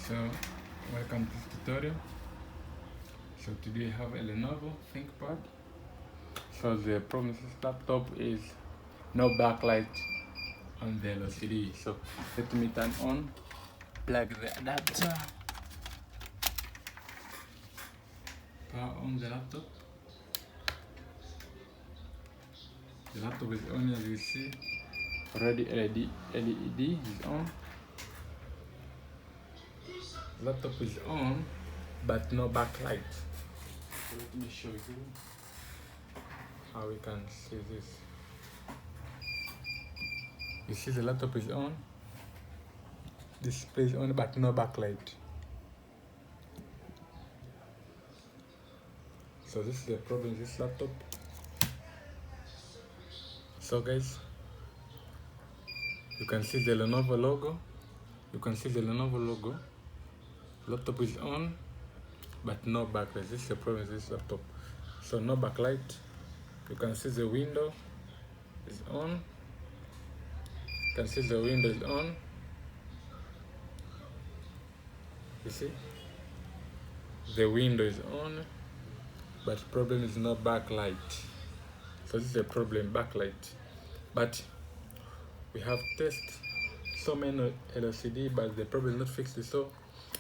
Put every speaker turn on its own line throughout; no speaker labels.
So, welcome to this tutorial. So today I have a Lenovo ThinkPad. So the problem with this laptop is no backlight on the LCD. So let me turn on, plug the adapter, power on the laptop. The laptop is on, as you see. Already LED is on. Laptop is on, but no backlight. So let me show you how we can see this. You see the laptop is on, display is on, but no backlight. So this is the problem with this laptop. So guys, you can see the Lenovo logo. Laptop is on, but no backlight. This is the problem with this laptop. So no backlight. You can see the window is on. You can see the window is on. You see? The window is on, but problem is no backlight. So this is the problem, backlight. But we have tested so many LCD, but the problem is not fixed. So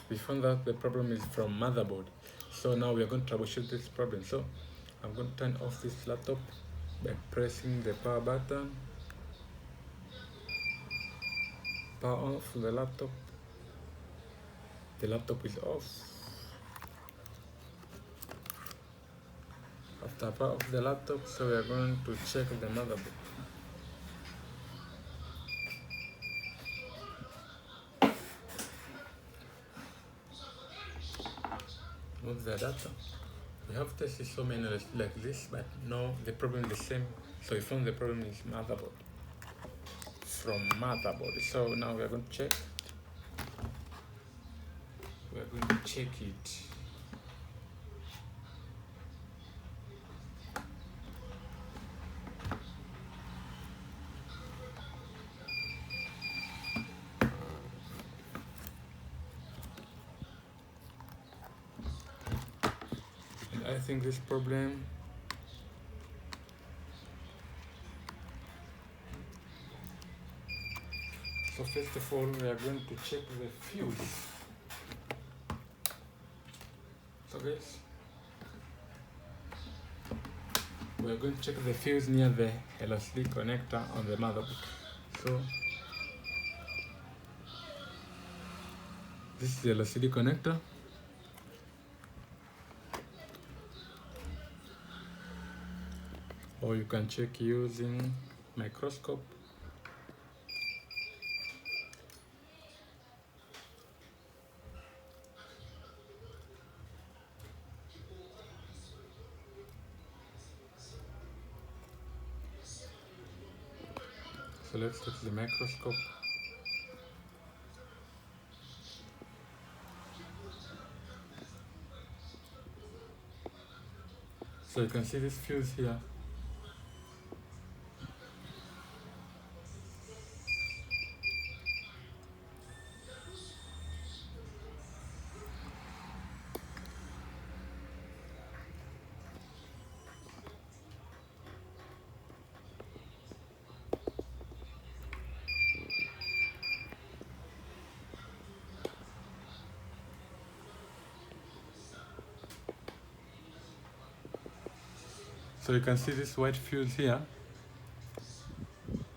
we found out the problem is from motherboard. So now we are going to troubleshoot this problem. So I'm going to turn off this laptop by pressing the power button. Power off the laptop. The laptop is off. After power off the laptop, so we are going to check the motherboard. Move the adapter. We have tested so many like this, but no, the problem is the same. So we found the problem is motherboard. From motherboard. So now we are going to check. We are going to check it. I think this problem so first of all we are going to check the fuse. So guys, we are going to check the fuse near the LCD connector on the motherboard. So this is the LCD connector. Or you can check using microscope. So let's take the microscope. So you can see this fuse here. So you can see this white fuse here.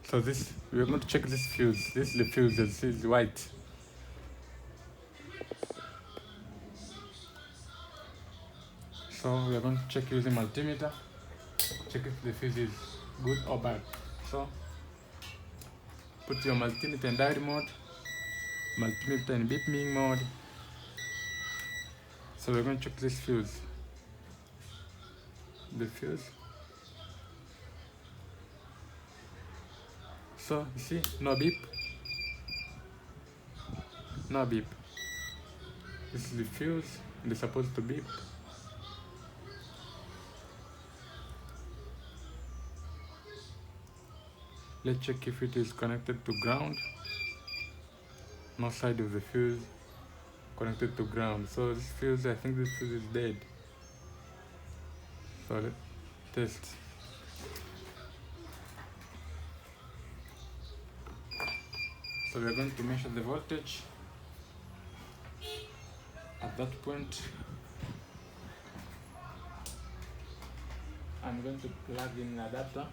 So this, we are going to check this fuse. This is the fuse, this is white. So we are going to check using multimeter. Check if the fuse is good or bad. So put your multimeter in diode mode, multimeter in beeping mode. So we're going to check this fuse. The fuse. So you see, no beep. No beep. This is the fuse. They're supposed to beep. Let's check if it is connected to ground. No side of the fuse connected to ground. So this fuse, I think this fuse is dead. So let's test. So we're going to measure the voltage. At that point, I'm going to plug in an adapter.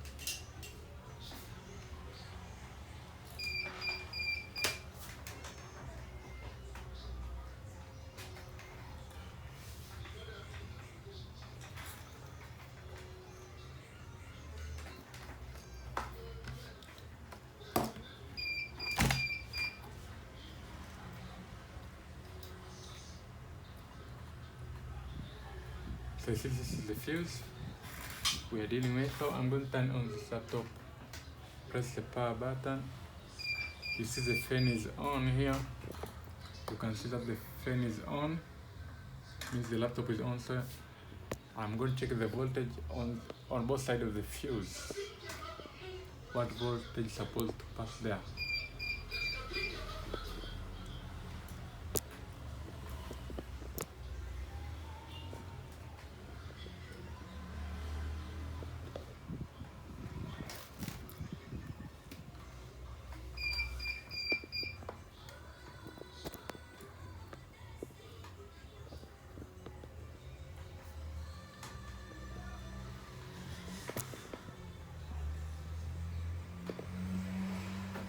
So this is the fuse we are dealing with. So I'm going to turn on this laptop, press the power button. You see the fan is on here. You can see that the fan is on, means the laptop is on. So I'm going to check the voltage on both sides of the fuse. What voltage is supposed to pass there.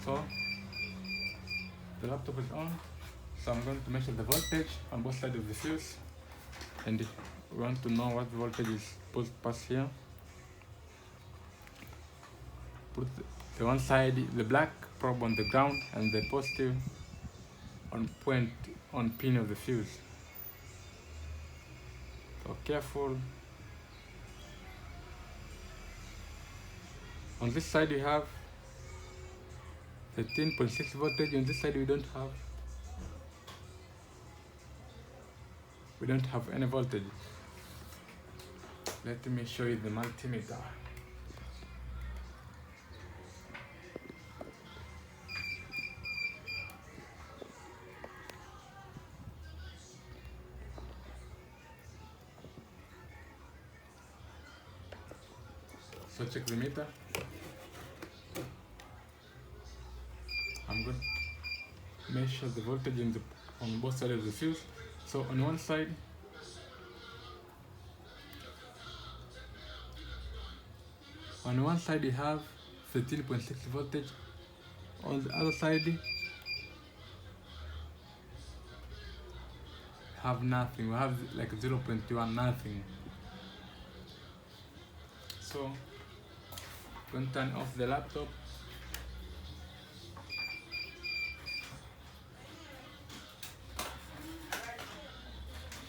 So the laptop is on, so I'm going to measure the voltage on both sides of the fuse, and we want to know what the voltage is supposed to pass here. Put the one side, the black probe on the ground, and the positive on pin of the fuse. So careful. On this side you have 13.6 voltage. On this side we don't have any voltage. Let me show you the multimeter. So check the meter. I'm going to measure the voltage on both sides of the fuse. So on one side, you have 13.6 voltage. On the other side, you have nothing. We have like 0.1, nothing. So I'm going to turn off the laptop.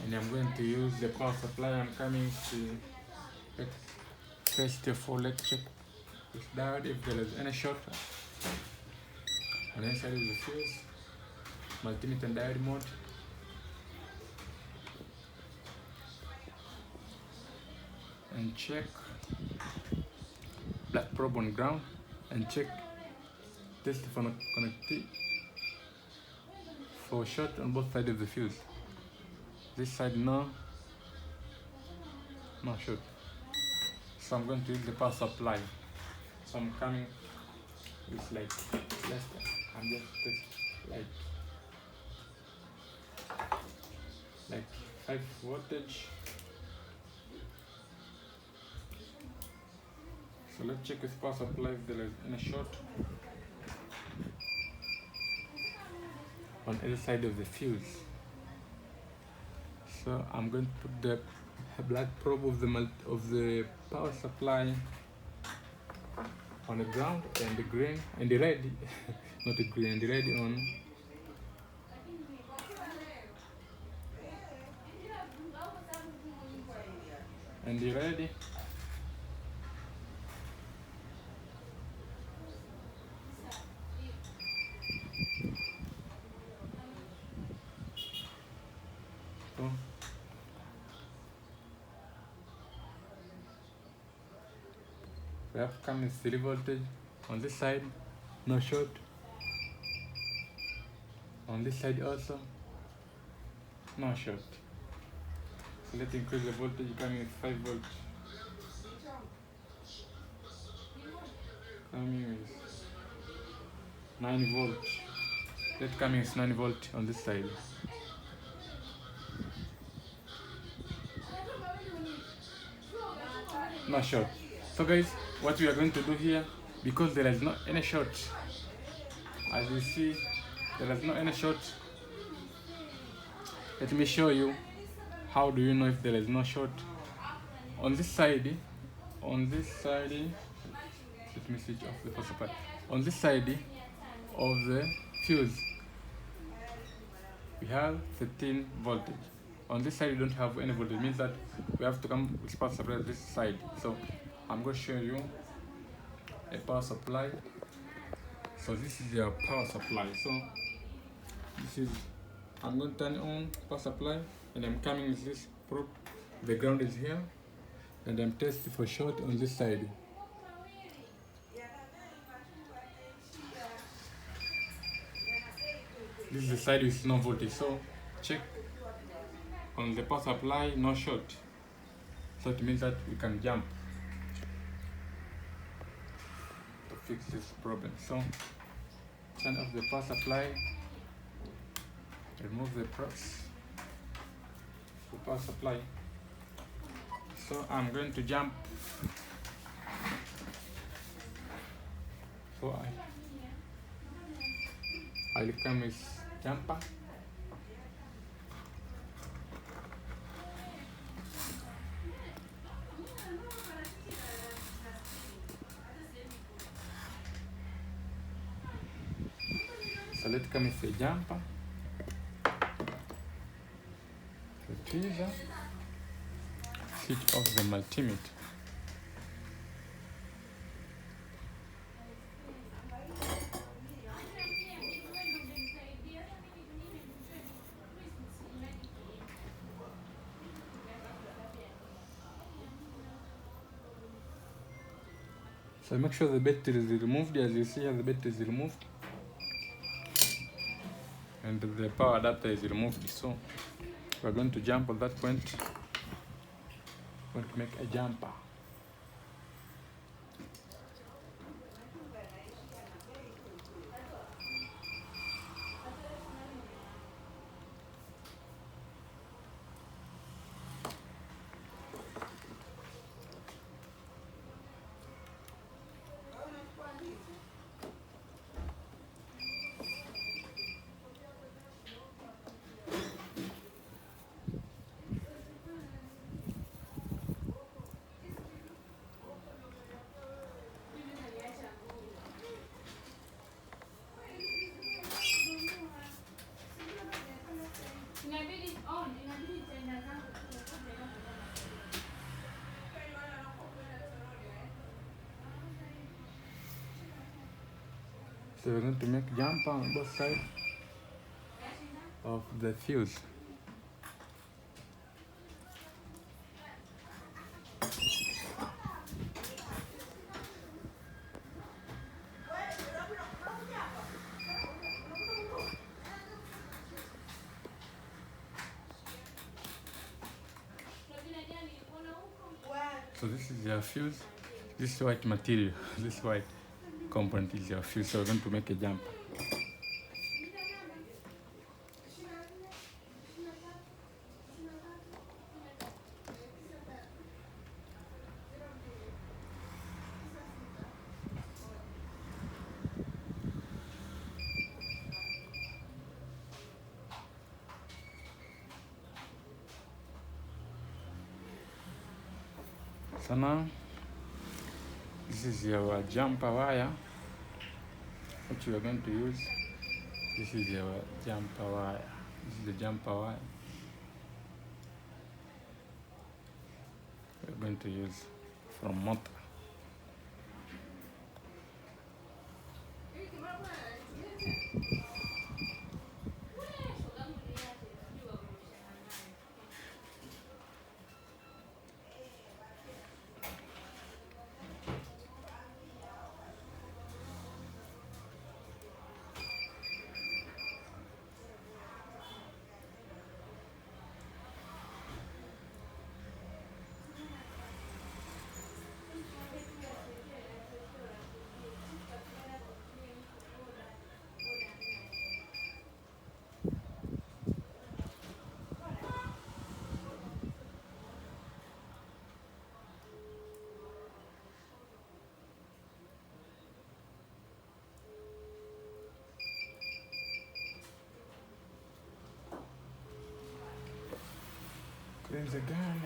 And I'm going to use the power supply. I'm coming to first of all, let's check this diode if there is any short on the inside of the fuse. Multimeter and diode mode. And check black probe on ground, and check test for connectivity for short on both sides of the fuse. This side no short. So I'm going to use the power supply. So I'm coming with I'm just test like 5 voltage. So let's check with power supply if there is any short on either side of the fuse. So I'm going to put the black probe of the power supply on the ground, and the green and the red not the green and the red on. And the red so we have come with 3 voltage on this side, no short. On this side also no short. So let's increase the voltage coming with 5 volts. Coming with 9 volts. Let's coming with 9 volts on this side. No short. So guys, what we are going to do here, because there is not any short, as you see, there is not any short. Let me show you how do you know if there is no short. On this side, let me switch off the power supply. On this side of the fuse, we have 13 voltage. On this side, we don't have any voltage. It means that we have to come with power supply this side. So I'm going to show you a power supply. So this is your power supply. So this is, I'm going to turn on power supply, and I'm coming with this probe. The ground is here, and I'm testing for short on this side. This is the side with no voltage. So check on the power supply, no short. So it means that we can jump to fix this problem. So turn off the power supply, remove the props, the power supply. So I'm going to jump. So I'll come with jumper. So let's come with a jumper. The tweezer. Switch off the multimeter. So make sure the battery is removed. As you see here, the battery is removed, and the power adapter is removed. So we're going to jump at that point. We're going to make a jumper. So we're going to make jumper on both sides of the fuse. So this is your fuse. This white material, this white component is your fuse. So we're going to make a jumper. So now, this is your jumper wire, which we are going to use. This is your jumper wire. This is the jumper wire we're going to use from motor. Cleanse again.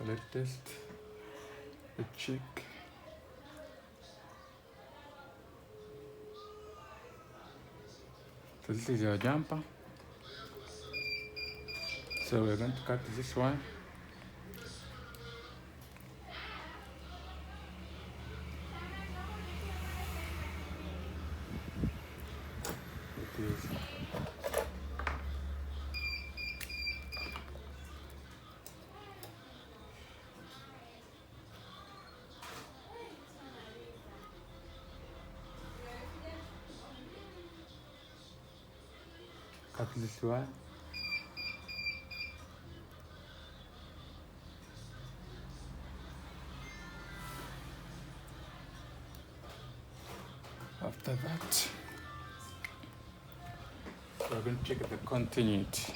Let's test the cheek. So this is your jumper. So we're going to cut this one. It is cut this one. After that, we're going to check the continuity.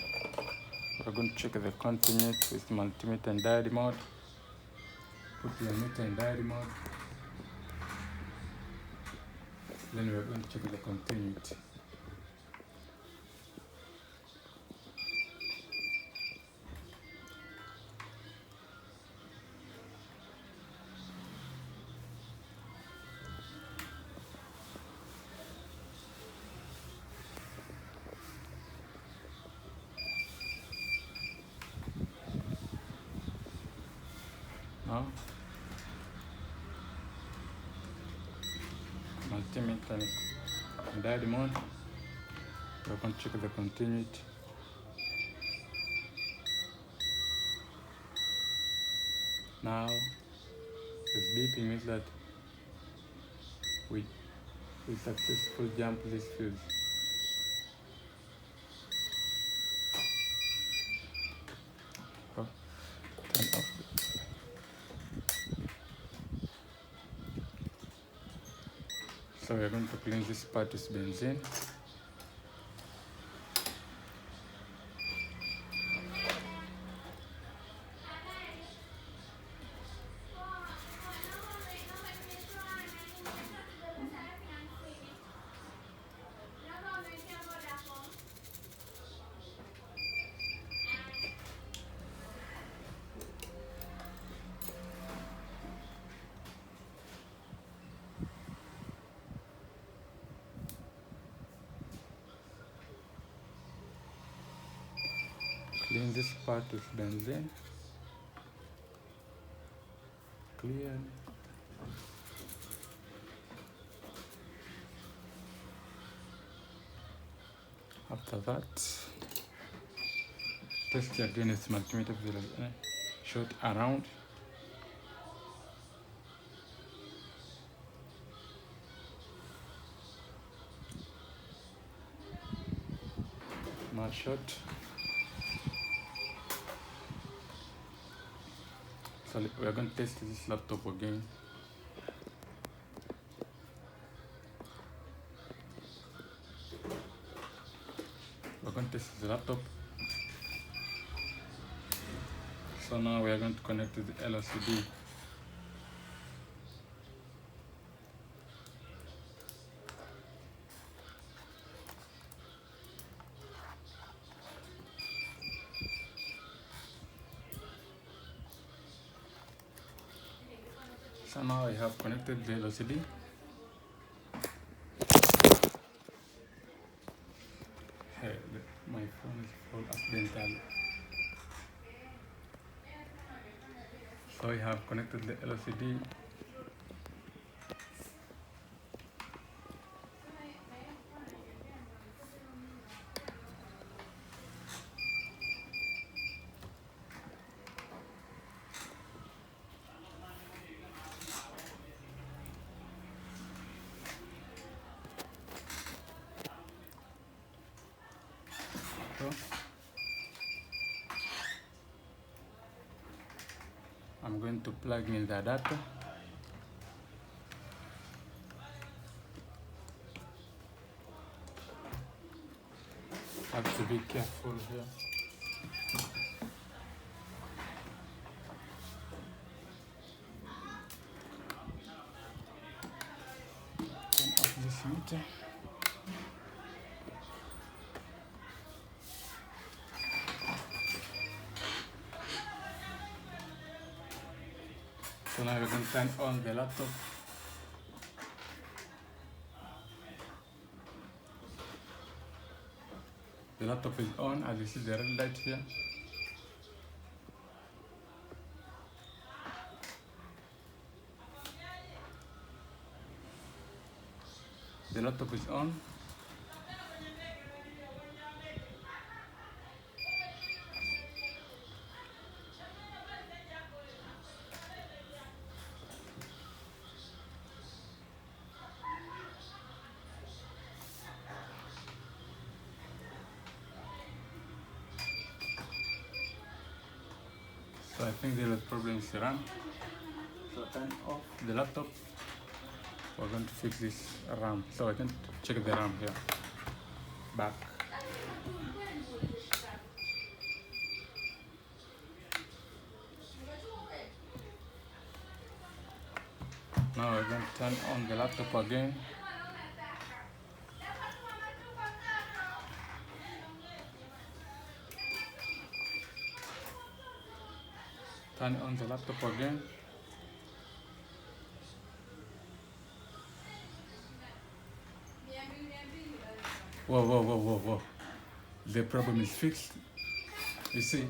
We're going to check the continuity with multimeter and diode mode. Put your meter in diode mode. Then we're going to check the continuity. Now, multimeter and diode mode. We're going to check the continuity. Now, this beeping means that we successfully jump this fuse. Oh, turn off. So we're going to clean this part with benzene. Clean this part with benzene. Clear. After that, test again with multimeter if there is any short around. Not short. So we're going to test this laptop again. We're going to test the laptop. So now we are going to connect to the LCD. So now I have connected the LCD. Hey, my phone is full accidentally. So we have connected the LCD. So I'm going to plug in the adapter. Have to be careful here. Turn off this meter. So now we're going to turn on the laptop. The laptop is on, as you see the red light here. The laptop is on. So I think there was problem with the RAM. So turn off the laptop. We're going to fix this RAM. So I can check the RAM here. Back. Now we're going to turn on the laptop again. Turn on the laptop again. Whoa. The problem is fixed. You see,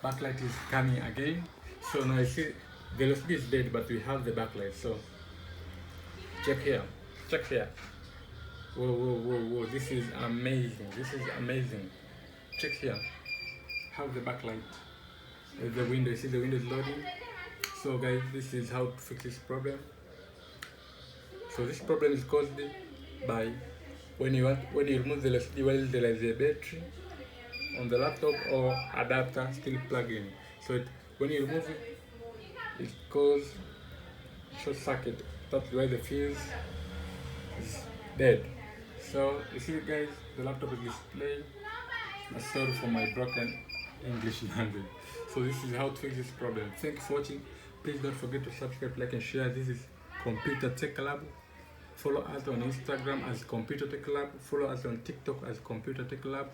backlight is coming again. So now you see, the LCD is dead, but we have the backlight. So check here. Whoa. This is amazing. Check here. Have the backlight. The window, you see the window is loading. So guys, this is how to fix this problem. So this problem is caused by when you remove the LCD while there is a battery on the laptop or adapter still plugged in. So when you remove it, it causes short circuit. That's why the fuse is dead. So you see guys, the laptop is displayed. Sorry for my broken English language. So this is how to fix this problem. Thank you for watching. Please don't forget to subscribe, like and share. This is Computer Tech Lab. Follow us on Instagram as Computer Tech Lab. Follow us on TikTok as Computer Tech Lab.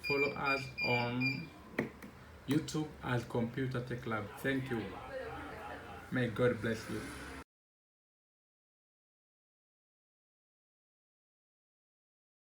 Follow us on YouTube as Computer Tech Lab. Thank you. May God bless you.